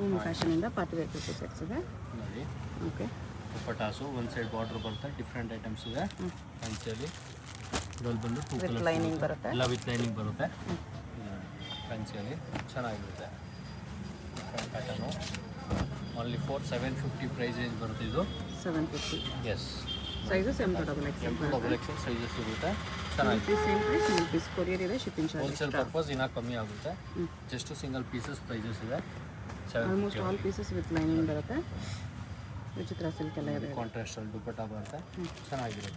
ಭೂಮಿ ಫ್ಯಾಷನಿಂದ party wear kurti sets ಇದೆ. ನೋಡಿ ಓಕೆ, ದುಪ್ಪಟ್ಟಾಸು ಒಂದು ಸೈಡ್ ಬಾರ್ಡ್ರ್ ಬರುತ್ತೆ, ಡಿಫ್ರೆಂಟ್ ಐಟಮ್ಸ್ ಇದೆ. ಫ್ಯಾನ್ಸಿಯಲ್ಲಿ ಇದ್ರಲ್ಲಿ ಬಂದು ಟೂ ವಿತ್ ಕಲರ್ಸ್ ಲೈನಿಂಗ್ ಬರುತ್ತೆ. ಎಲ್ಲ ವಿತ್ ಲೈನಿಂಗ್ ಬರುತ್ತೆ. ಫ್ಯಾನ್ಸಿಯಲ್ಲಿ ಚೆನ್ನಾಗಿರುತ್ತೆ ಪ್ಯಾಟರ್ನು. ಓನ್ಲಿ 750 ಪ್ರೈಸ್ ರೇಂಜ್ ಬರುತ್ತೆ ಇದು. 750. Yes, size same double XL double XL sizes ಇರುತ್ತೆ. ಚೆನ್ನಾಗಿದೆ. ಸೇಮ್ ಪ್ರೈಸ್, 1 ಪೀಸ್ ಕೊರಿಯರ್ ಇದೆ, ಶಿಪ್ಪಿಂಗ್ ಚಾರ್ಜ್ ಹೋಲ್ಸೇಲ್ ಪರ್ಪಸ್ ಇನ್ನೂ ಕಮ್ಮಿ ಆಗುತ್ತೆ. ಜಸ್ಟ್ ಸಿಂಗಲ್ ಪೀಸಸ್ ಪ್ರೈಸಸ್ ಇದೆ. Almost all pieces with lining ಬರುತ್ತೆ. ವಿಚಿತ್ರ ಸಿಲ್ಕ್ ಎಲ್ಲ ಇದೆ. ಕಾಂಟ್ರಾಸ್ಟಲ್ಲಿ ದುಪ್ಪಟ್ಟ ಬರುತ್ತೆ. ಚೆನ್ನಾಗಿದೆ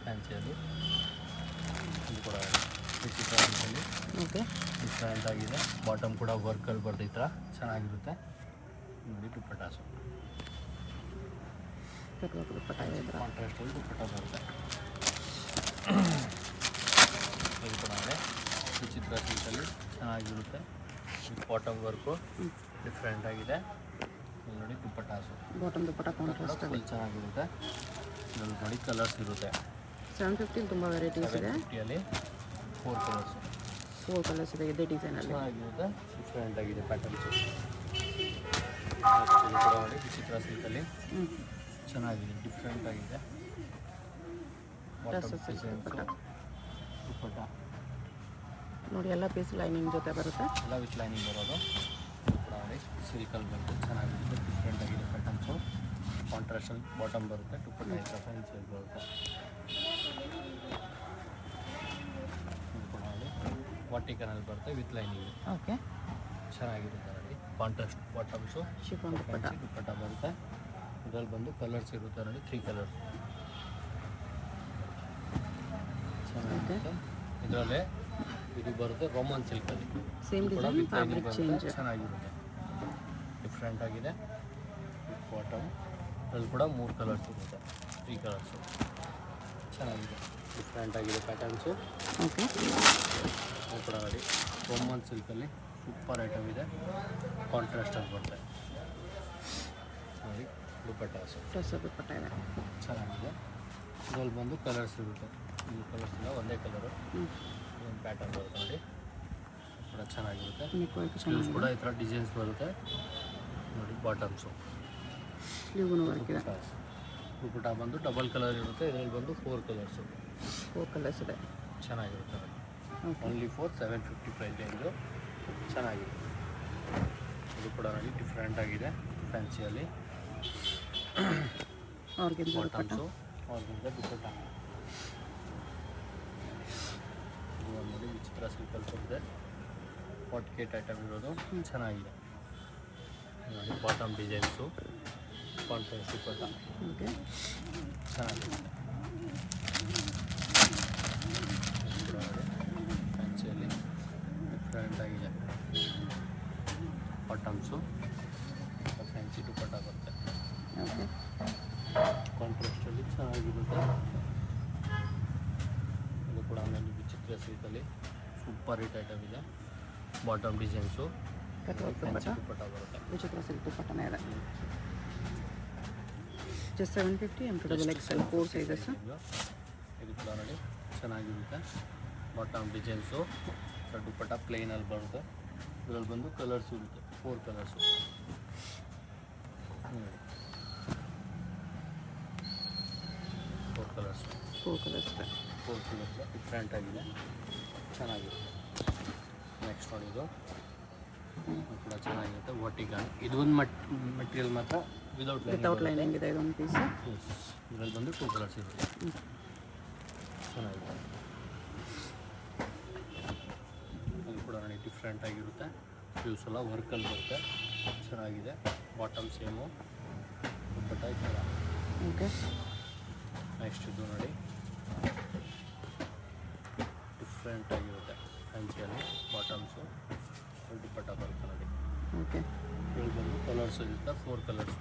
ಫ್ಯಾನ್ಸಿಯಲ್ಲಿ. ಇದು ಕೂಡ ವಿಚಿತ್ರ ಸಿಲ್ಕಲ್ಲಿ ಓಕೆ, ಡಿಫ್ರೆಂಟ್ ಆಗಿದೆ. ಬಾಟಮ್ ಕೂಡ ವರ್ಕಲ್ಲಿ ಬರ್ತೈತೆ, ಈ ಥರ ಚೆನ್ನಾಗಿರುತ್ತೆ. ನೋಡಿ ದುಪ್ಪಟ್ಟಾಸು ಕಟ್ವರ್ಕ್ ದುಪ್ಪಟ್ಟ ಇದೆ. ಕಾಂಟ್ರಾಸ್ಟಲ್ಲಿ ದುಪ್ಪಟ್ಟ ಬರುತ್ತೆ. ಇದು ಕೂಡ ವಿಚಿತ್ರ ಸಿಲ್ಕಲ್ಲಿ ಚೆನ್ನಾಗಿರುತ್ತೆ. ಬಾಟಮ್ ವರ್ಕು ಡಿಫ್ರೆಂಟ್ ಆಗಿದೆ. ನೋಡಿ ದುಪ್ಪಟ್ಟಾಸು ಬಾಟಮ್ ದುಪ್ಪಟ್ಟ ಕಾಂಟ್ರಾಸ್ಟ್ ಫುಲ್ ಚೆನ್ನಾಗಿರುತ್ತೆ. ಇದರಲ್ಲಿ ನೋಡಿ ಕಲರ್ಸ್ ಇರುತ್ತೆ. 750 ತುಂಬ ವೆರೈಟೀಸ್ ಇದೆ. 750ಅಲ್ಲಿ 4 ಕಲರ್ಸು 4 ಕಲರ್ಸ್ ಇದೆ ಇದೇ ಡಿಸೈನಲ್ಲಿ. ಚೆನ್ನಾಗಿರುತ್ತೆ. ಡಿಫ್ರೆಂಟ್ ಆಗಿದೆ ಪ್ಯಾಟರ್ನ್ಸು. ಇದು ಕೂಡ ನೋಡಿ ವಿಚಿತ್ರ ಸಿಲ್ಕಲ್ಲಿ ಚೆನ್ನಾಗಿದೆ, ಡಿಫ್ರೆಂಟ್ ಆಗಿದೆ. ಬಾಟಮ್ ಡಿಸೈನ್ಸು ದುಪ್ಪಟ್ಟ ನೋಡಿ ಎಲ್ಲ ಪೀಸ್ ಲೈನಿಂಗ್ ಜೊತೆ ಬರುತ್ತೆ. ಎಲ್ಲ ವಿತ್ ಲೈನಿಂಗ್ ಬರೋದು. ನೋಡಿ ಸಿಲ್ಕಲ್ಲಿ ಬಂದು ಚೆನ್ನಾಗಿರುತ್ತೆ, ಡಿಫ್ರೆಂಟ್ ಆಗಿದೆ ಪ್ಯಾಟರ್ನ್ಸು. ಕಾಂಟ್ರಾಸ್ಟಲ್ಲಿ ಬಾಟಮ್ ಬರುತ್ತೆ, ದುಪ್ಪಟ್ಟ ಐತೆ ಫ್ಯಾನ್ಸಿ ಬರುತ್ತೆ. ಇದು ಕೂಡ ನೋಡಿ ವಾಟಿಕನಲ್ಲಿ ಬರುತ್ತೆ ವಿತ್ ಲೈನಿಂಗ್. ಓಕೆ, ಚೆನ್ನಾಗಿರುತ್ತೆ ನೋಡಿ. ಕಾಂಟ್ರಾಸ್ಟ್ ಬಾಟಮ್ಸು, ಶಿಫಾನ್ ದುಪ್ಪಟ್ಟ. ಫ್ಯಾನ್ಸಿ ದುಪ್ಪಟ್ಟ ಬರುತ್ತೆ. ಇದರಲ್ಲಿ ಬಂದು ಕಲರ್ಸ್ ಇರುತ್ತೆ ನೋಡಿ, 3 ಕಲರ್ಸ್ ಚೆನ್ನಾಗಿರುತ್ತೆ. ಇದರಲ್ಲೇ ಇದು ಬರುತ್ತೆ ರೋಮನ್ ಸಿಲ್ಕಲ್ಲಿ. Same design, fabric change. ಚೆನ್ನಾಗಿರುತ್ತೆ, ಡಿಫ್ರೆಂಟ್ ಆಗಿದೆ. ಬಾಟಮ್ ಅದ್ರಲ್ಲಿ ಕೂಡ 3 ಕಲರ್ಸ್ ಇರುತ್ತೆ, 3 ಕಲರ್ಸು ಚೆನ್ನಾಗಿದೆ, ಡಿಫ್ರೆಂಟ್ ಆಗಿದೆ ಪ್ಯಾಟರ್ನ್ಸು. ಓಕೆ, ಅದು ಕೂಡ ನೋಡಿ ರೋಮನ್ ಸಿಲ್ಕಲ್ಲಿ ಸೂಪರ್ ಐಟಮ್ ಇದೆ. ಕಾಂಟ್ರಾಸ್ಟಲ್ಲಿ ಬರುತ್ತೆ ನೋಡಿ ದುಪ್ಪಟ್ಟಾಸು ಡ್ರೆಸ್ ದುಪ್ಪಟ್ಟ ಇದೆ. ಚೆನ್ನಾಗಿದೆ. ಇದರಲ್ಲಿ ಬಂದು ಕಲರ್ಸ್ ಇರುತ್ತೆ. ಈ ಕಲರ್ಸ್ ಇಲ್ಲ, ಒಂದೇ ಕಲರು. ಒಂದು ಪ್ಯಾಟರ್ನ್ ಬರುತ್ತೆ ನೋಡಿ, ಕೂಡ ಚೆನ್ನಾಗಿರುತ್ತೆ. ನೆಕ್ ವರ್ಕ್ ಸ್ಲೀವ್ಸ್ ಕೂಡ ಚೆನ್ನಾಗಿದೆ. ಈ ಥರ ಡಿಸೈನ್ಸ್ ಬರುತ್ತೆ ನೋಡಿ. ಬಾಟಮ್ಸು ಸ್ಲೀವ್ಗೂ ವರ್ಕ್ ಇದೆ. ದುಪ್ಪಟ್ಟ ಬಂದು ಡಬಲ್ ಕಲರ್ ಇರುತ್ತೆ. ಇದರಲ್ಲಿ ಬಂದು 4 ಕಲರ್ಸು 4 ಕಲರ್ಸ್ ಇದೆ. ಚೆನ್ನಾಗಿರುತ್ತೆ ನೋಡಿ. Okay, only 750 price range. ಚೆನ್ನಾಗಿದೆ. ಇದು ಕೂಡ ನೋಡಿ ಡಿಫ್ರೆಂಟ್ ಆಗಿದೆ ಫ್ಯಾನ್ಸಿಯಲ್ಲಿ. ಆರ್ಗೆನ್ಜಾ ದುಪ್ಪಟ್ಟ. ಬಾಟಮ್ಸು ಅವ್ರಿಂದ ದುಪ್ಪಟ್ಟ. ಇದು ನೋಡಿ ವಿಚಿತ್ರ ಸಿಲ್ಕಲ್ಲಿ ಬಂದಿದೆ. ಪಾಟ್ ಕೇಟ್ ಐಟಮ್ ಇರೋದು ಚೆನ್ನಾಗಿದೆ ನೋಡಿ. ಬಾಟಮ್ ಡಿಸೈನ್ಸು, ಕಾಂಟ್ರಾಸ್ಟ್ ದುಪ್ಪಟ್ಟ ಓಕೆ, ಚೆನ್ನಾಗಿರುತ್ತೆ. ಫ್ಯಾನ್ಸಿಯಲ್ಲಿ ಡಿಫ್ರೆಂಟ್ ಆಗಿದೆ. ಬಾಟಮ್ಸು ಫ್ಯಾನ್ಸಿ ದುಪ್ಪಟ್ಟ ಬರುತ್ತೆ. ಓಕೆ, ಕಾಂಟ್ರಾಸ್ಟಲ್ಲಿ ಚೆನ್ನಾಗಿರುತ್ತೆ. ಇದು ಕೂಡ ಆಮೇಲೆ ವಿಚಿತ್ರ ಸಿಲ್ಕಲ್ಲಿ ಸೂಪರ್ ಹಿಟ್ ಐಟಮ್ ಇದೆ. ಬಾಟಮ್ ಡಿಸೈನ್ಸು ಕಟ್ವರ್ಕ್ ಫ್ಯಾನ್ಸಿ ದುಪ್ಪಟ್ಟ. ದುಪ್ಪಟ್ಟ ಬರುತ್ತೆ. ವಿಚಿತ್ರ ಸಿಲ್ಕ್ ದುಪ್ಪಟ್ಟನೇ ಇದೆ. Just 750 M2 XL 4 sizes. ಇದು ಕೂಡ ನೋಡಿ ಚೆನ್ನಾಗಿರುತ್ತೆ. ಬಾಟಮ್ ಡಿಸೈನ್ಸು ದುಪ್ಪಟ್ಟ ಪ್ಲೇನಲ್ಲಿ ಬರುತ್ತೆ. ಇದರಲ್ಲಿ ಬಂದು ಕಲರ್ಸ್ ಇರುತ್ತೆ, 4 ಕಲರ್ಸು ನೋಡಿ. 4 ಕಲರ್ಸು 4 ಕಲರ್ಸ್ ಇದೆ. 4 ಕಲರ್ಸ್ ಡಿಫ್ರೆಂಟ್ ಆಗಿದೆ, ಚೆನ್ನಾಗಿರುತ್ತೆ. ನೆಕ್ಸ್ಟ್ ನೋಡಿ ಇದು ಕೂಡ ಚೆನ್ನಾಗಿರುತ್ತೆ. ವಾಟಿಗಾನ್ ಇದು ಒಂದು ಮೆಟೀರಿಯಲ್ ಮಾತ್ರ ವಿತೌಟ್ ಲೈನಿಂಗ್ ಇದೆ ಇದೊಂದು ಪೀಸ್. ಇದರಲ್ಲಿ ಬಂದು 2 ಕಲರ್ಸ್ ಇರುತ್ತೆ, ಚೆನ್ನಾಗಿದೆ. ಅದು ಕೂಡ ನೋಡಿ ಡಿಫ್ರೆಂಟ್ ಆಗಿರುತ್ತೆ. ಸ್ಲೀವ್ಸ್ ಎಲ್ಲ ವರ್ಕಲ್ಲಿ ಬರುತ್ತೆ, ಚೆನ್ನಾಗಿದೆ. ಬಾಟಮ್ ಸೇಮು ದುಪ್ಪಟ್ಟ ಈ ಥರ. ಓಕೆ, ನೆಕ್ಸ್ಟ್ ಇದು ನೋಡಿ ಡಿಫ್ರೆಂಟ್ ಆಗಿರುತ್ತೆ ಫ್ಯಾನ್ಸಿಯಲ್ಲಿ. ಬಾಟಮ್ಸು ದುಪ್ಪಟ್ಟ ಬರುತ್ತೆ ನೋಡಿ. ಓಕೆ, ಇಲ್ಲಿ ಬಂದು ಕಲರ್ಸ್ ಇರುತ್ತೆ, 4 ಕಲರ್ಸು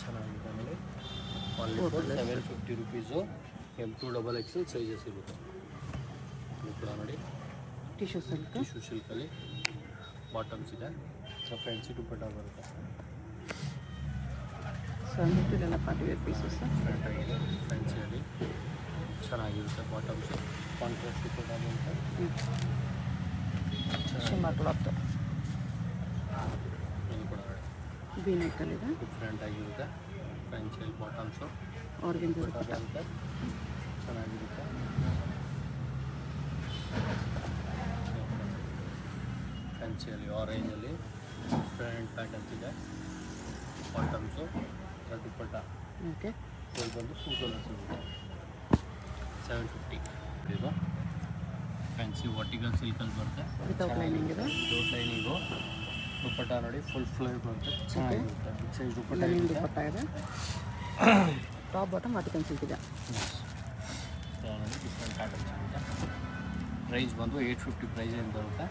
ಚೆನ್ನಾಗಿದೆ ನೋಡಿ. Only 750 rupees. M2 XL sizes ಇರುತ್ತೆ. ಇದು ಕೂಡ ನೋಡಿ ಟಿಶ್ಯೂ ಸಿಲ್ಕ್. ಟಿಶ್ಯೂ ಸಿಲ್ಕಲ್ಲಿ ಬಾಟಮ್ಸ್ ಇದೆ, ಫ್ಯಾನ್ಸಿ ದುಪ್ಪಟ್ಟ ಬರುತ್ತೆ. 750 ಎಲ್ಲ ಪಾರ್ಟಿ ವೇರ್ ಪೀಸಸ್. ಡಿಫ್ರೆಂಟ್ ಆಗಿದೆ ಫ್ಯಾನ್ಸಿಯಲ್ಲಿ, ಚೆನ್ನಾಗಿರುತ್ತೆ. ಬಾಟಮ್ಸು ಕಾಂಟ್ರಾಸ್ಟ್ ದುಪ್ಪಟ್ಟ ಬರುತ್ತೆ. Shimmer cloth. ವಿ ನೆಕ್ಕಲ್ಲಿದೆ. ಡಿಫ್ರೆಂಟ್ ಆಗಿರುತ್ತೆ. ಫ್ಯಾನ್ಸಿಯಲ್ಲಿ ಬಾಟಮ್ಸು ಆರ್ಗೆನ್ಜಾ ದುಪ್ಪಟ್ಟ ದುಪ್ಪಟ್ಟ. ಬರುತ್ತೆ, ಚೆನ್ನಾಗಿರುತ್ತೆ. ಫ್ಯಾನ್ಸಿಯಲ್ಲಿ ಆರೆಂಜಲ್ಲಿ ಡಿಫ್ರೆಂಟ್ ಪ್ಯಾಟರ್ನ್ಸ್ ಇದೆ. ಬಾಟಮ್ಸು ದುಪ್ಪಟ್ಟ ಓಕೆ. ಇಲ್ಲಿ ಬಂದು 2 ಕಲರ್ಸ್ ಇರುತ್ತೆ. 750 ಇದು ಫ್ಯಾನ್ಸಿ ವರ್ಟಿಕಲ್ ಸಿಲ್ಕಲ್ಲಿ ಬರುತ್ತೆ. ವಿತೌಟ್ ಲೈನಿಂಗ್ ಇದೆ. ವಿತೌಟ್ ಲೈನಿಂಗು ದುಪ್ಪಟ್ಟ ನೋಡಿ ಫುಲ್ ಫ್ಲೇರ್ ಬರುತ್ತೆ, ಚೆನ್ನಾಗಿರುತ್ತೆ. ಬಿಗ್ ಸೈಜ್ ದುಪ್ಪಟ್ಟ ಲೈನಿಂಗ್ ಇರುತ್ತೆ. ದುಪ್ಪಟ್ಟ ಇದೆ. ಟಾಪ್ ಬಾಟಮ್ ವರ್ಟಿಕಲ್ ಸಿಲ್ಕ್ ಇದೆ. ನೋಡಿ ಡಿಫ್ರೆಂಟ್ ಪ್ಯಾಟರ್ನ್ಸ್ ಇರುತ್ತೆ. ಪ್ರೈಸ್ ಬಂದು 850 ಪ್ರೈಸ್ ಏನು ಬರುತ್ತೆ.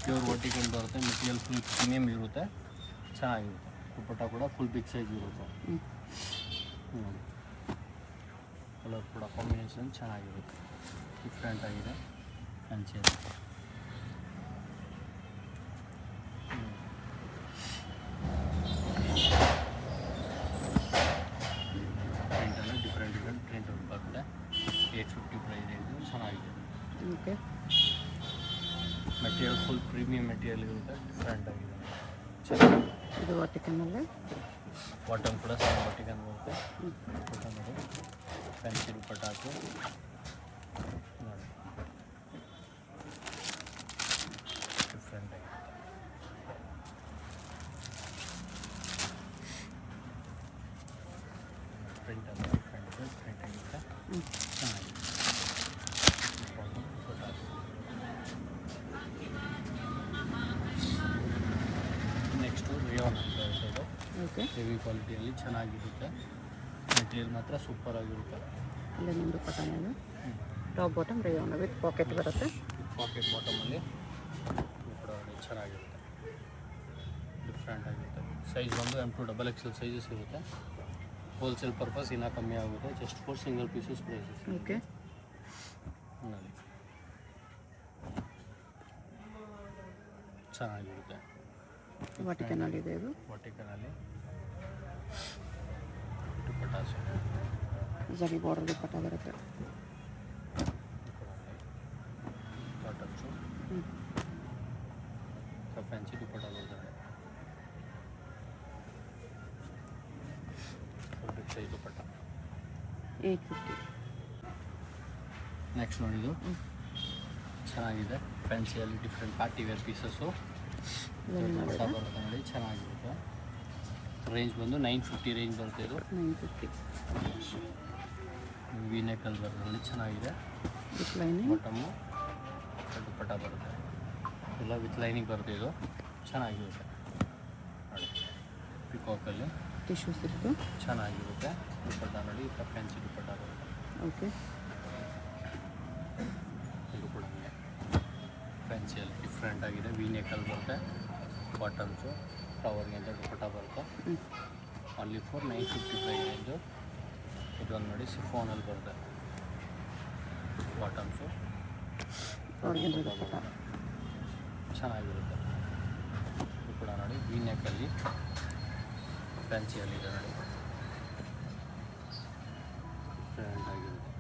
ಪ್ಯೂರ್ ವರ್ಟಿಕಲ್ ಬರುತ್ತೆ. ಮೆಟೀರಿಯಲ್ ಫುಲ್ ಪ್ರೀಮಿಯಮ್ ಇರುತ್ತೆ, ಚೆನ್ನಾಗಿರುತ್ತೆ. ದುಪ್ಪಟ್ಟ ಕೂಡ ಫುಲ್ ಬಿಗ್ ಸೈಜ್ ಇರುತ್ತೆ. ನೋಡಿ ಕಲರ್ ಕೂಡ ಕಾಂಬಿನೇಷನ್ ಚೆನ್ನಾಗಿರುತ್ತೆ, ಡಿಫ್ರೆಂಟ್ ಆಗಿದೆ. ಫ್ಯಾನ್ಸಿ ಪ್ರಿಂಟೆಲ್ಲ ಡಿಫ್ರೆಂಟ್ ಪ್ರಿಂಟ್ ಬರುತ್ತೆ. 850 ಪ್ರೈಸ್ ಇದು, ಚೆನ್ನಾಗಿದೆ. Okay. Material full premium material ಇರುತ್ತೆ, ಡಿಫ್ರೆಂಟ್ ಆಗಿದೆ, ಚೆನ್ನಾಗಿದೆ. ಇದು ವರ್ಟಿಕಲ್ನಲ್ಲೇ. ಬಾಟಮ್ ಕೂಡ ಸೇಮ್ ವರ್ಟಿಕಲ್ ಬರುತ್ತೆ. ದುಪ್ಪಟ್ಟ ನೋಡಿ ಫ್ಯಾನ್ಸಿ ದುಪ್ಪಟ್ಟ ಹಾಕಿ ನೋಡಿ ಡಿಫ್ರೆಂಟ್ ಆಗಿದೆ. ಪ್ರಿಂಟ್ ಎಲ್ಲ ಡಿಫ್ರೆಂಟ್ ಆಗುತ್ತೆ, ಚೆನ್ನಾಗಿದೆ. ನೆಕ್ಸ್ಟು ರಿಯಾನ್ ಅಂತ ಹೇಳ್ಬೋದು. ಓಕೆ. ಹೆವಿ ಕ್ವಾಲಿಟಿಯಲ್ಲಿ ಚೆನ್ನಾಗಿರುತ್ತೆ. ಮೆಟೀರಿಯಲ್ ಮಾತ್ರ ಸೂಪರ್ ಆಗಿರುತ್ತೆ. ಲೈನಿಂಗ್ ದುಪ್ಪಟ್ಟನೇ ಇದೆ. Top bottom rayon with pocket ಬರುತ್ತೆ. ಪಾಕೆಟ್ ಬಾಟಮಲ್ಲಿ ಕೂಡ ಚೆನ್ನಾಗಿರುತ್ತೆ, ಡಿಫ್ರೆಂಟ್ ಆಗಿರುತ್ತೆ. ಸೈಜ್ ಬಂದು M2 XXL ಸೈಜಸ್ ಇರುತ್ತೆ. ಹೋಲ್ಸೇಲ್ ಪರ್ಪಸ್ ಇನ್ನೂ ಕಮ್ಮಿ ಆಗುತ್ತೆ. Just for single pieces prices. Okay. ನೋಡಿ ಚೆನ್ನಾಗಿರುತ್ತೆ. ವರ್ಟಿಕಲ್ನಲ್ಲಿ ಇದೆ ಇದು. ವರ್ಟಿಕಲಲ್ಲಿ ದುಪ್ಪಟ್ಟ ಜರಿ ಬಾರ್ಡರ್ ದುಪ್ಪಟ್ಟ ಬರುತ್ತೆ. ಬಾಟಮ್ಸು ಫ್ಯಾನ್ಸಿ ದುಪ್ಪಟ್ಟ ಬರ್ತದೆ. ಬಿಗ್ ಸೈಜ್ ದುಪ್ಪಟ್ಟ 850. ನೆಕ್ಸ್ಟ್ ನೋಡಿದ್ದು ಚೆನ್ನಾಗಿದೆ. ಫ್ಯಾನ್ಸಿಯಲ್ಲಿ ಡಿಫ್ರೆಂಟ್ ಪಾರ್ಟಿ ವೇರ್ ಪೀಸಸ್ಸು ದುಪ್ಪಟ್ಟ ಬರುತ್ತೆ ನೋಡಿ, ಚೆನ್ನಾಗಿರುತ್ತೆ. ರೇಂಜ್ ಬಂದು 950 ರೇಂಜ್ ಬರುತ್ತೆ. ಇದು 950. ವಿ ನೆಕ್ಕಲ್ಲಿ ಬರುತ್ತೆ ನೋಡಿ, ಚೆನ್ನಾಗಿದೆ. With lining. ಬಾಟಮು ದುಪ್ಪಟ್ಟ ಬರುತ್ತೆ, ಎಲ್ಲ ವಿತ್ ಲೈನಿಂಗ್ ಬರುತ್ತೆ. ಇದು ಚೆನ್ನಾಗಿರುತ್ತೆ ನೋಡಿ. ಪಿಕಾಕಲ್ಲಿ ಟಿಶ್ಯೂ ಸಿಲ್ಕ್. ಚೆನ್ನಾಗಿರುತ್ತೆ. ದುಪ್ಪಟ್ಟ ನೋಡಿ ಫ್ಯಾನ್ಸಿ ದುಪ್ಪಟ್ಟ ಬರುತ್ತೆ. ಓಕೆ. ಇದು ಕೂಡ ಫ್ಯಾನ್ಸಿಯಲ್ಲಿ ಡಿಫ್ರೆಂಟ್ ಆಗಿದೆ. ವಿ ನೆಕ್ಕಲ್ಲಿ ಬರುತ್ತೆ. ಬಾಟಮ್ಸು ಫ್ಲವರ್ಗೆ ಅಂತ ದುಪ್ಪಟ್ಟ ಬರುತ್ತೆ. ಅಲ್ಲಿ ಫಾರ್ 950 ಪ್ರೈಸ್ ರೇಂಜು. ಇದೊಂದು ನೋಡಿ ಸಿಫೋನಲ್ಲಿ ಬರುತ್ತೆ. ಬಾಟಮ್ಸು ಆರ್ಗೆನ್ಜಾ ದುಪ್ಪಟ್ಟ. ಚೆನ್ನಾಗಿರುತ್ತೆ. ಇದು ಕೂಡ ನೋಡಿ ವಿ ನೆಕ್ಕಲ್ಲಿ ಫ್ಯಾನ್ಸಿಯಲ್ಲಿದೆ ನೋಡಿ, ಡಿಫ್ರೆಂಟ್ ಆಗಿರುತ್ತೆ.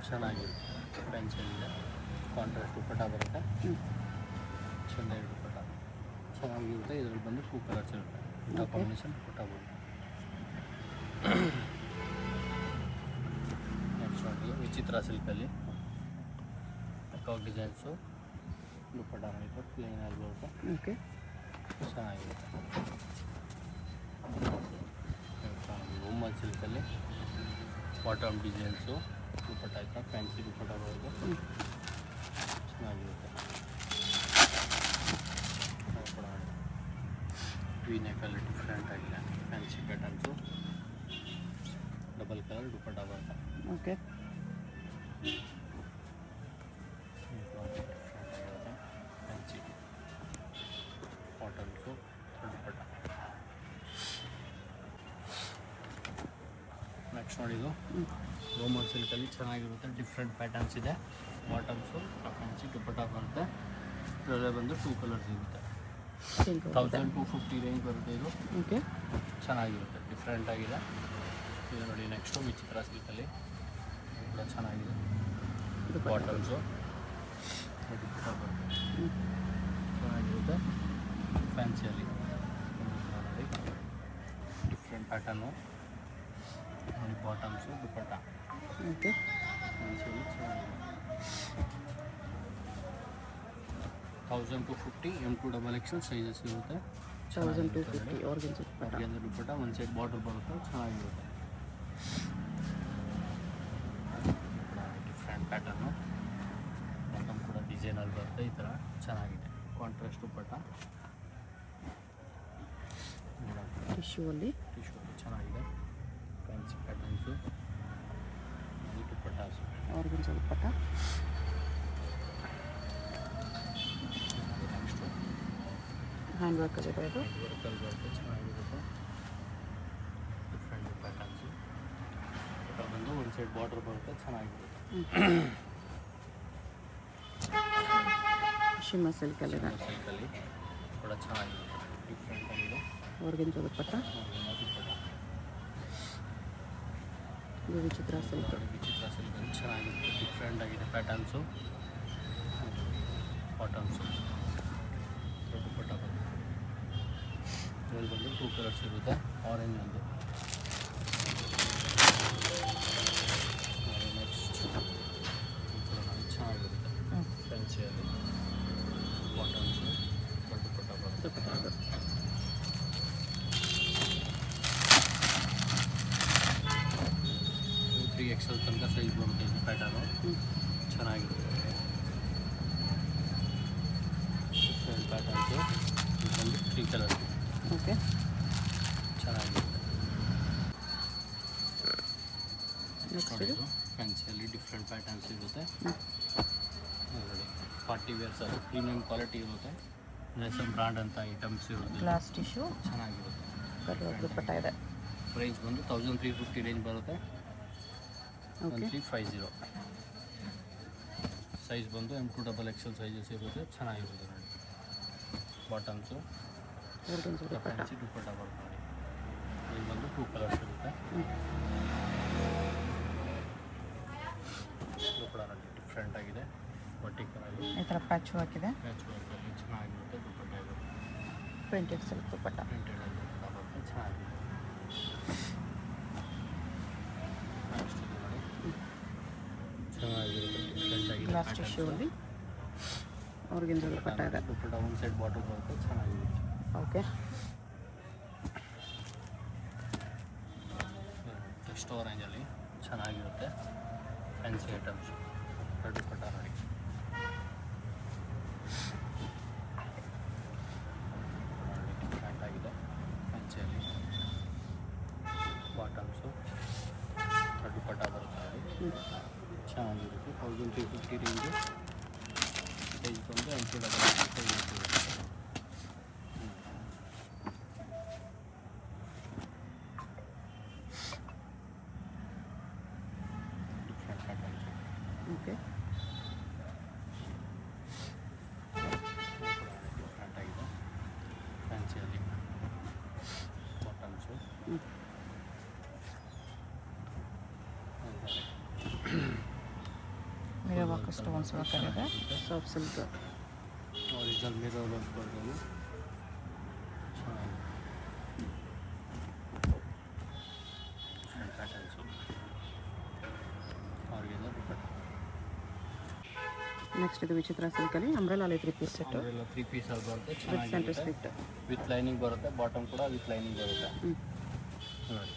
ಚೆನ್ನಾಗಿರುತ್ತೆ. ಫ್ಯಾನ್ಸಿಯಲ್ಲಿದೆ. ಕಾಂಟ್ರಾಸ್ಟ್ ದುಪ್ಪಟ್ಟ ಬರುತ್ತೆ. ಚೆಂದ ದುಪ್ಪಟ್ಟ ಚೆನ್ನಾಗಿರುತ್ತೆ. ಇದರಲ್ಲಿ ಬಂದು 2 ಕಲರ್ಸ್ ಇರುತ್ತೆ. ಕಾಂಬಿನೇಷನ್ ದುಪ್ಪಟ್ಟ ಬರುತ್ತೆ. ನೆಕ್ಸ್ಟ್ ನೋಡಿ ವಿಚಿತ್ರ ಸಿಲ್ಕಲ್ಲಿ ಪಿಕಾಕ್ ಡಿಸೈನ್ಸು ದುಪ್ಪಟ್ಟ ನೋಡಿ ಪ್ಲೇನಲ್ಲಿ ಬರುತ್ತೆ. ಓಕೆ. ಚೆನ್ನಾಗಿರುತ್ತೆ. ರೋಮನ್ ಸಿಲ್ಕಲ್ಲಿ ಬಾಟಮ್ ಡಿಸೈನ್ಸು ದುಪ್ಪಟ್ಟ ಆಯ್ತಾ ಫ್ಯಾನ್ಸಿ ದುಪ್ಪಟ್ಟ ಬರುತ್ತೆ, ಚೆನ್ನಾಗಿರುತ್ತೆ. ವಿ ನೆಕ್ಕಲ್ಲಿ ಡಿಫ್ರೆಂಟ್ ಆಗಿದೆ. ಫ್ಯಾನ್ಸಿ ಪ್ಯಾಟರ್ನ್ಸು ಡಬಲ್ ಕಲರ್ ದುಪ್ಪಟ್ಟ ಬರುತ್ತೆ. ಓಕೆ. ಫ್ಯಾನ್ಸಿ ಕಾಟನ್ಸು ದುಪ್ಪಟ್ಟ. ನೆಕ್ಸ್ಟ್ ನೋಡಿದ್ದು ರೋಮನ್ ಸಿಲ್ಕಲ್ಲಿ ಚೆನ್ನಾಗಿರುತ್ತೆ. ಡಿಫ್ರೆಂಟ್ ಪ್ಯಾಟರ್ನ್ಸ್ ಇದೆ. ಬಾಟಮ್ಸು ಫ್ಯಾನ್ಸಿ ದುಪ್ಪಟ್ಟ ಬರುತ್ತೆ. ಇದರಲ್ಲೇ ಬಂದು 2 ಕಲರ್ಸ್ ಇರುತ್ತೆ. 1250 ರೇಂಜ್ ಬರುತ್ತೆ. ಇದು ಓಕೆ. ಚೆನ್ನಾಗಿರುತ್ತೆ, ಡಿಫ್ರೆಂಟ್ ಆಗಿದೆ. ಇದು ನೋಡಿ ನೆಕ್ಸ್ಟು ವಿಚಿತ್ರ ಸಿಲ್ಕಲ್ಲಿ ಕೂಡ ಚೆನ್ನಾಗಿದೆ. ಬಾಟಮ್ಸು ದುಪ್ಪಟ್ಟ ಬರುತ್ತೆ, ಚೆನ್ನಾಗಿರುತ್ತೆ. ಪ್ಯಾಟರ್ನು ನೋಡಿ, ಬಾಟಮ್ಸು ದುಪ್ಪಟ್ಟ ಓಕೆ. ಫ್ಯಾನ್ಸಿಯಲ್ಲಿ ಚೆನ್ನಾಗಿದೆ. 1250 M2XXL ಸೈಜಸ್ ಇರುತ್ತೆ. 1250 ಆರ್ಗನ್ಸ್ ದುಪ್ಪಟ್ಟ. ಆರ್ಗನ್ಸ ದುಪ್ಪಟ್ಟ, ಒಂದು ಸೈಡ್ ಬಾರ್ಡರ್ ಬರುತ್ತೆ, ಚೆನ್ನಾಗಿರುತ್ತೆ. ಡಿಫ್ರೆಂಟ್ ಪ್ಯಾಟರ್ನು, ಬಾಟಮ್ ಕೂಡ ಡಿಸೈನಲ್ಲಿ ಬರುತ್ತೆ, ಈ ಥರ ಚೆನ್ನಾಗಿದೆ. ಕಾಂಟ್ರಾಸ್ಟ್ ದುಪ್ಪಟ್ಟ, ಟಿಶ್ಯೂ ಅಲ್ಲಿ ಚೆನ್ನಾಗಿದೆ. ಫ್ಯಾನ್ಸಿ ಪ್ಯಾಟರ್ನ್ಸು, ದುಪ್ಪಟ್ಟಾಸು, ಆರ್ಗನ್ಸ್ ದುಪ್ಪಟ್ಟ. ನೆಕ್ಸ್ಟು ಹ್ಯಾಂಡ್ ವರ್ಕ್ ಇದೆ ಇದು. ವರ್ಕಲ್ಲಿ ಬರುತ್ತೆ, ಚೆನ್ನಾಗಿರುತ್ತೆ. ಡಿಫ್ರೆಂಟ್ ಪ್ಯಾಟರ್ನ್ಸು ಬಂದು ಒಂದು ಸೈಡ್ ಬಾರ್ಡರ್ ಬರುತ್ತೆ, ಚೆನ್ನಾಗಿರುತ್ತೆ. ಶಿಮ್ಮ ಸಿಲ್ಕಲ್ಲಿ ಇದೆ. ಸಿಲ್ಕಲ್ಲಿ ಕೂಡ ಚೆನ್ನಾಗಿರುತ್ತೆ, ಡಿಫ್ರೆಂಟ್ ಆಗಿದೆ. ಆರ್ಗನ್ಸ್ ದುಪ್ಪಟ್ಟ. ದುಪ್ಪಟ್ಟ ಇದು ವಿಚಿತ್ರ ಸಿಲ್ಕ್. ವಿಚಿತ್ರ ಸಿಲ್ಕಲ್ಲಿ ಚೆನ್ನಾಗಿರುತ್ತೆ, ಡಿಫ್ರೆಂಟ್ ಆಗಿದೆ ಪ್ಯಾಟರ್ನ್ಸು. ಬಾಟಮ್ಸು ದುಪ್ಪಟ್ಟ ಬರುತ್ತೆ. ಇದರಲ್ಲಿ ಬಂದು 2 ಕಲರ್ಸ್ ಇರುತ್ತೆ. ಆರೆಂಜ್ ಒಂದು, ನೆಕ್ಸ್ಟ್ ಚೆನ್ನಾಗಿರುತ್ತೆ ಫ್ಯಾನ್ಸಿಯಲ್ಲಿ. ಬಾಟಮ್ಸು ದುಪ್ಪಟ್ಟ ಬರುತ್ತೆ. 3XL ತನಕ ಸೈಜ್ ಬರುತ್ತೆ ಇದು ಪ್ಯಾಟರ್ನು, ಚೆನ್ನಾಗಿರುತ್ತೆ. ಡಿಫ್ರೆಂಟ್ ಪ್ಯಾಟರ್ನ್ಸು, ಇದರಲ್ಲಿ 3 ಕಲರ್ಸ್. ಓಕೆ. ಚೆನ್ನಾಗಿರುತ್ತೆ. ನೆಕ್ಸ್ಟ್ ಇದು ಫ್ಯಾನ್ಸಿಯಲ್ಲಿ ಡಿಫ್ರೆಂಟ್ ಪ್ಯಾಟರ್ನ್ಸ್ ಇರುತ್ತೆ. ನೋಡಿ, ಪಾರ್ಟಿ ವೇರ್ಸ್ ಅದು ಪ್ರೀಮಿಯಂ ಕ್ವಾಲಿಟಿ ಇರುತ್ತೆ. ನೇಸಮ್ ಬ್ರಾಂಡ್ ಅಂತ ಐಟಮ್ಸ್ ಇರುತ್ತೆ. ಗ್ಲಾಸ್ ಟಿಶ್ಯೂ ಚೆನ್ನಾಗಿರುತ್ತೆ. ಕಟ್ ದುಪ್ಪಟ್ಟ ಇದೆ. ಪ್ರೈಸ್ ಬಂದು 1350 ರೇಂಜ್ ಬರುತ್ತೆ. ಓಕೆ. 1350. ಸೈಜ್ ಬಂದು M2XXL ಸೈಜಸ್ ಇರುತ್ತೆ, ಚೆನ್ನಾಗಿರುತ್ತೆ ನೋಡಿ. ಬಾಟಮ್ಸು ಆರ್ಗನ್ಸ್ ದುಪ್ಪಟ್ಟ. ಫ್ಯಾನ್ಸಿ ದುಪ್ಪಟ್ಟ ಬರುತ್ತೆ ನೋಡಿ. ಇಲ್ಲಿ ಬಂದು 2 ಕಲರ್ಸ್ ಇರುತ್ತೆ. ದುಪ್ಪಟ್ಟ ನೋಡಿ, ಡಿಫ್ರೆಂಟ್ ಆಗಿದೆ. ವರ್ಟಿಕಲಲ್ಲಿ ಈ ಥರ ಪ್ಯಾಚ್ ಹಾಕಿದೆ. ಪ್ಯಾಚ್ ವರ್ಕಲ್ಲಿ ಚೆನ್ನಾಗಿರುತ್ತೆ. ದುಪ್ಪಟ್ಟ ಇದು ಪ್ರಿಂಟೆಡ್ ಸಿಲ್ಕ್ ದುಪ್ಪಟ್ಟ. ಪ್ರಿಂಟೆಡ್ ದುಪ್ಪಟ್ಟ ಬರುತ್ತೆ, ಚೆನ್ನಾಗಿದೆ. ನೆಕ್ಸ್ಟ್ ಇದು ನೋಡಿ, ಚೆನ್ನಾಗಿರುತ್ತೆ, ಡಿಫ್ರೆಂಟ್ ಆಗಿದೆ. ಗ್ಲಾಸ್ ಟಿಶ್ಯೂ ಅಲ್ಲಿ ಆರ್ಗನ್ಸ್ ದುಪ್ಪಟ್ಟ ಇದೆ. ದುಪ್ಪಟ್ಟ ಒಂದು ಸೈಡ್ ಬಾಟಲ್ ಬರುತ್ತೆ, ಚೆನ್ನಾಗಿರುತ್ತೆ. ಓಕೆ. ನೆಕ್ಸ್ಟ್ ಆರೆಂಜಲ್ಲಿ ಚೆನ್ನಾಗಿರುತ್ತೆ ಫ್ಯಾನ್ಸಿ ಐಟಮ್ಸ್. ದುಪ್ಪಟ್ಟ ನೋಡಿ, ಡಿಫ್ರೆಂಟ್ ಆಗಿದೆ ಫ್ಯಾನ್ಸಿಯಲ್ಲಿ. ಬಾಟಮ್ಸು ದುಪ್ಪಟ್ಟ ಬರುತ್ತೆ ನೋಡಿ, ಚೆನ್ನಾಗಿರುತ್ತೆ. 1350 ರೇಂಜು. ಸೈಜ್ ಬಂದು M2XXL ಸೈಜ್ ಇರುತ್ತೆ. Different patterns. ಓಕೆ. ಡಿಫ್ರೆಂಟ್ ಆಗಿದೆ ಫ್ಯಾನ್ಸಿಯಲ್ಲಿ. Bottoms mirror work stones work ಇದೆ. Soft silk. Original mirror work ಬರ್ಬೋದು, ಚೆನ್ನಾಗಿದೆ. ಡಿಫ್ರೆಂಟ್ ಪ್ಯಾಟರ್ನ್ಸು, ಅವ್ರಿಗೆ ದುಪ್ಪಟ್ಟ. ನೆಕ್ಸ್ಟ್ ಇದು ವಿಚಿತ್ರ ಸಿಲ್ಕಲ್ಲಿ ಅಂಬ್ರೆಲಾ 3 ಪೀಸ್ ಸೆಟ್. ಅವರೆಲ್ಲ 3 ಪೀಸಲ್ಲಿ ಬರುತ್ತೆ, ವಿತ್ ಸೆಂಟರ್ ಚೆನ್ನಾಗಿರುತ್ತೆ. ಸ್ಲಿಟ್. ವಿತ್ ಲೈನಿಂಗ್ ಬರುತ್ತೆ. ಬಾಟಮ್ ಕೂಡ ವಿತ್ ಲೈನಿಂಗ್ ಬರುತ್ತೆ ನೋಡಿ.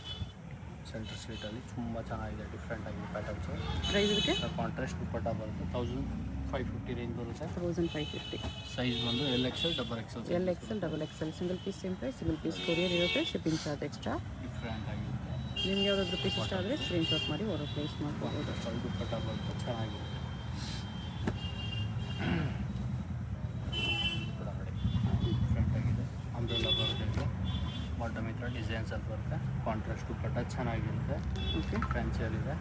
ಸೆಂಟರ್ ಸ್ಲೀಟಲ್ಲಿ ತುಂಬ ಚೆನ್ನಾಗಿದೆ, ಡಿಫ್ರೆಂಟ್ ಆಗಿದೆ ಪ್ಯಾಟರ್ನ್ಸು. ಪ್ರೈಸ್ ಇದಕ್ಕೆ ಕಾಂಟ್ರಾಸ್ಟ್ ದುಪ್ಪಟ್ಟ ಬರುತ್ತೆ. 1550 ರೇಂಜ್ ಬರುತ್ತೆ. 1550. ಸೈಜ್ ಬಂದು LXL XXL. LXL XXL single piece same price. Single piece courier ಇರುತ್ತೆ, ಶಿಪ್ಪಿಂಗ್ ಚಾರ್ಜ್ ಎಕ್ಸ್ಟ್ರಾ. ಡಿಫ್ರೆಂಟ್ ಆಗಿರುತ್ತೆ. ನಿಮ್ಗೆ ಯಾವುದಾದ್ರೂ ಪೀಸ್ ಇಷ್ಟ ಆದರೆ ಸ್ಕ್ರೀನ್ಶಾಟ್ ಮಾಡಿ ಆರ್ಡರ್ ಪ್ಲೇಸ್ ಮಾಡ್ಕೋಬೋದು. ಸ್ವಲ್ಪ ದುಪ್ಪಟ್ಟ ಬರುತ್ತೆ, ಚೆನ್ನಾಗಿರುತ್ತೆ. ಕೂಡ ನೋಡಿ, ಡಿಫ್ರೆಂಟ್ ಆಗಿದೆ. ಅಂಬ್ರೆಲಾ ಬರುತ್ತೆ. ಬಾಟಮ್ ಈ ಥರ ಡಿಸೈನ್ಸಲ್ಲಿ ಬರುತ್ತೆ. ಕಾಂಟ್ರಾಸ್ಟ್ ದುಪ್ಪಟ್ಟ ಚೆನ್ನಾಗಿರುತ್ತೆ, ಓಕೆ. ಫ್ಯಾನ್ಸಿಯಲ್ಲಿದೆ.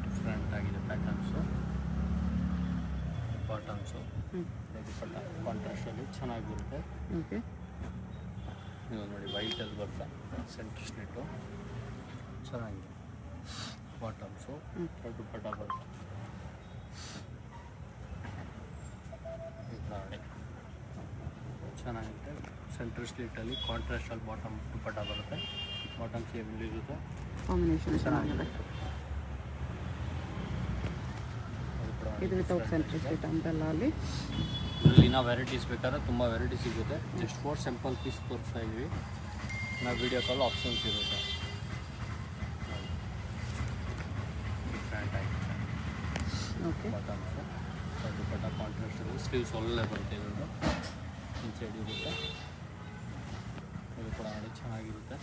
ಡಿಫ್ರೆಂಟ್ ಆಗಿದೆ ಪ್ಯಾಟರ್ನ್ಸು. ಬಾಟಮ್ಸು ದುಪ್ಪಟ್ಟ ಕಾಂಟ್ರಾಸ್ಟಲ್ಲಿ ಚೆನ್ನಾಗಿರುತ್ತೆ. ಓಕೆ. ಇದು ನೋಡಿ, ವೈಟಲ್ಲಿ ಬರುತ್ತೆ. ಸೆಂಟ್ರ್ ಸ್ಲಿಟ್ಟು ಚೆನ್ನಾಗಿದೆ. ಬಾಟಮ್ಸು ದುಪ್ಪಟ್ಟ ಬರುತ್ತೆ. ಇದು ನೋಡಿ, ಚೆನ್ನಾಗಿರುತ್ತೆ. ಸೆಂಟ್ರ್ ಸ್ಲೀಟಲ್ಲಿ ಕಾಂಟ್ರಾಸ್ಟಲ್ಲಿ ಬಾಟಮ್ ದುಪ್ಪಟ್ಟ ಬರುತ್ತೆ. ಬಾಟಮ್ ಸೇಮಲ್ಲಿ ಇರುತ್ತೆ. ಕಾಂಬಿನೇಷನ್ ಚೆನ್ನಾಗಿದೆ. ಅದು ಕೂಡ ಇದು ವಿತೌಟ್ ಸೆಂಟ್ರ್ ಸ್ಲಿಟ್ ಅಂತೆಲ್ಲ ಅಲ್ಲಿ ಇದರಲ್ಲಿ ನಾವು ವೆರೈಟೀಸ್ ಬೇಕಾದ್ರೆ ತುಂಬ ವೆರೈಟಿ ಸಿಗುತ್ತೆ. ಜಸ್ಟ್ ಫಾರ್ ಸಿಂಪಲ್ ಪೀಸ್ ತೋರಿಸ್ತಾ ಇದ್ವಿ. ನಾವು ವೀಡಿಯೋ ಕಾಲ್ ಆಪ್ಷನ್ಸ್ ಇರುತ್ತೆ. ಡಿಫ್ರೆಂಟ್ ಆಗಿ ಓಕೆ. ಬಾಟಮ್ಸು ದುಪ್ಪಟ್ಟ ಕಾಂಟ್ರಾಸ್ಟಲ್ಲಿ ಸ್ಲೀವ್ಸ್ ಒಳ್ಳೆ ಬರುತ್ತೆ. ಇರೋದು ಇನ್ಸೈಡ್ ಇರುತ್ತೆ. ಇದು ಕೂಡ ನೋಡಿ ಚೆನ್ನಾಗಿರುತ್ತೆ.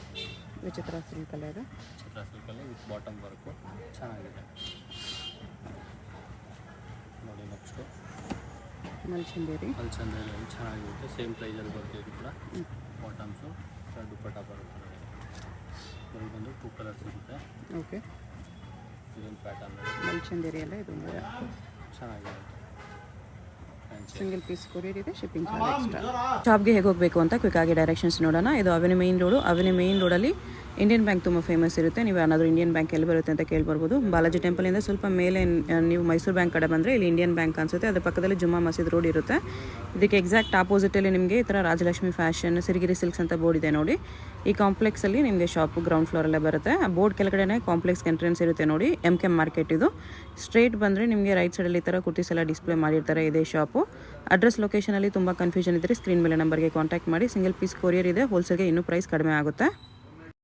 ವಿಚಿತ್ರ ಸಿಲ್ಕಲ್ಲೇ ಇದೆ. ಚಿತ್ರ ಸಿಲ್ಕಲ್ಲಿ ವಿತ್ ಬಾಟಮ್ ವರ್ಕು ಚೆನ್ನಾಗಿದೆ ನೋಡಿ. ನೆಕ್ಸ್ಟು ಮಲ್ಚಂದೇರಿ. ಅಲ್ಚಂದ್ರಲ್ಲಿ ಚೆನ್ನಾಗಿರುತ್ತೆ. ಸೇಮ್ ಪ್ರೈಸಲ್ಲಿ ಬರುತ್ತೆ. ಇದು ಕೂಡ ಬಾಟಮ್ಸು ದುಪ್ಪಟ್ಟ ಬರುತ್ತೆ. ಇದರಲ್ಲಿ ಬಂದು 2 ಕಲರ್ಸ್ ಇರುತ್ತೆ. ಓಕೆ. ಇದೊಂದು ಪ್ಯಾಟರ್ನ್ ಮಲ್ಚಂದೇರಿ ಎಲ್ಲ ಇದು ಚೆನ್ನಾಗಿರುತ್ತೆ. ಸಿಂಗಲ್ ಪೀಸ್ ಕೊರಿಯರ್ ಇದೆ. Shipping charge extra. ಶಾಪ್ಗೆ ಹೇಗೆ ಹೋಗಬೇಕು ಅಂತ ಕ್ವಿಕ್ ಆಗಿ ಡೈರೆಕ್ಷನ್ಸ್ ನೋಡೋಣ. ಇದು avenue main road. Avenue main ರೋಡಲ್ಲಿ ಇಂಡಿಯನ್ ಬ್ಯಾಂಕ್ ತುಂಬ ಫೇಮಸ್ ಇರುತ್ತೆ. ನೀವು ಏನಾದರೂ ಇಂಡಿಯನ್ ಬ್ಯಾಂಕ್ ಎಲ್ಲಿ ಬರುತ್ತೆ ಅಂತ ಕೇಳ್ಬರ್ಬೋದು. ಬಾಲಾಜಿ ಟೆಂಪಲಿಂದ ಸ್ವಲ್ಪ ಮೇಲೆ ನೀವು ಮೈಸೂರು ಬ್ಯಾಂಕ್ ಕಡೆ ಬಂದರೆ ಇಲ್ಲಿ ಇಂಡಿಯನ್ ಬ್ಯಾಂಕ್ ಅನಿಸುತ್ತೆ. ಅದ್ರ ಪಕ್ಕದಲ್ಲಿ ಜುಮ್ಮಾ ಮಸೀದ್ ರೋಡ್ ಇರುತ್ತೆ. ಇದಕ್ಕೆ ಎಕ್ಸಾಕ್ಟ್ ಆಪೋಸಿಟಲ್ಲಿ ನಿಮಗೆ ಈ ಥರ ರಾಜಲಕ್ಷ್ಮಿ ಫ್ಯಾಷನ್, ಸಿರಿಗಿರಿ ಸಿಲ್ಕ್ಸ್ ಅಂತ ಬೋರ್ಡ್ ಇದೆ ನೋಡಿ. ಈ ಕಾಂಪ್ಲೆಕ್ಸಲ್ಲಿ ನಿಮಗೆ ಶಾಪು ಗ್ರೌಂಡ್ ಫ್ಲೋರಲ್ಲೇ ಬರುತ್ತೆ. ಆ ಬೋರ್ಡ್ ಕೆಳಗಡೆ ಕಾಂಪ್ಲೆಕ್ಸ್ಗೆ ಎಂಟ್ರೆನ್ಸ್ ಇರುತ್ತೆ ನೋಡಿ. MK ಮಾರ್ಕೆಟ್ ಇದು. ಸ್ಟ್ರೇಟ್ ಬಂದರೆ ನಿಮಗೆ ರೈಟ್ ಸೈಡಲ್ಲಿ ಈ ಥರ ಕುರ್ತೀಸ್ ಎಲ್ಲ ಡಿಸ್ಪ್ಲೇ ಮಾಡಿರ್ತಾರೆ. ಇದೇ ಶಾಪು. ಅಡ್ರೆಸ್ ಲೊಕೇಶನಲ್ಲಿ ತುಂಬ ಕನ್ಫ್ಯೂಷನ್ ಇದ್ದರೆ ಸ್ಕ್ರೀನ್ ಮೇಲೆ ನಂಬರ್ಗೆ ಕಾಂಟ್ಯಾಕ್ಟ್ ಮಾಡಿ. ಸಿಂಗಲ್ ಪೀಸ್ ಕೊರಿಯರ್ ಇದೆ. ಹೋಲ್ಸೇಲ್ಗೆ ಇನ್ನೂ ಪ್ರೈಸ್ ಕಡಿಮೆ ಆಗುತ್ತೆ.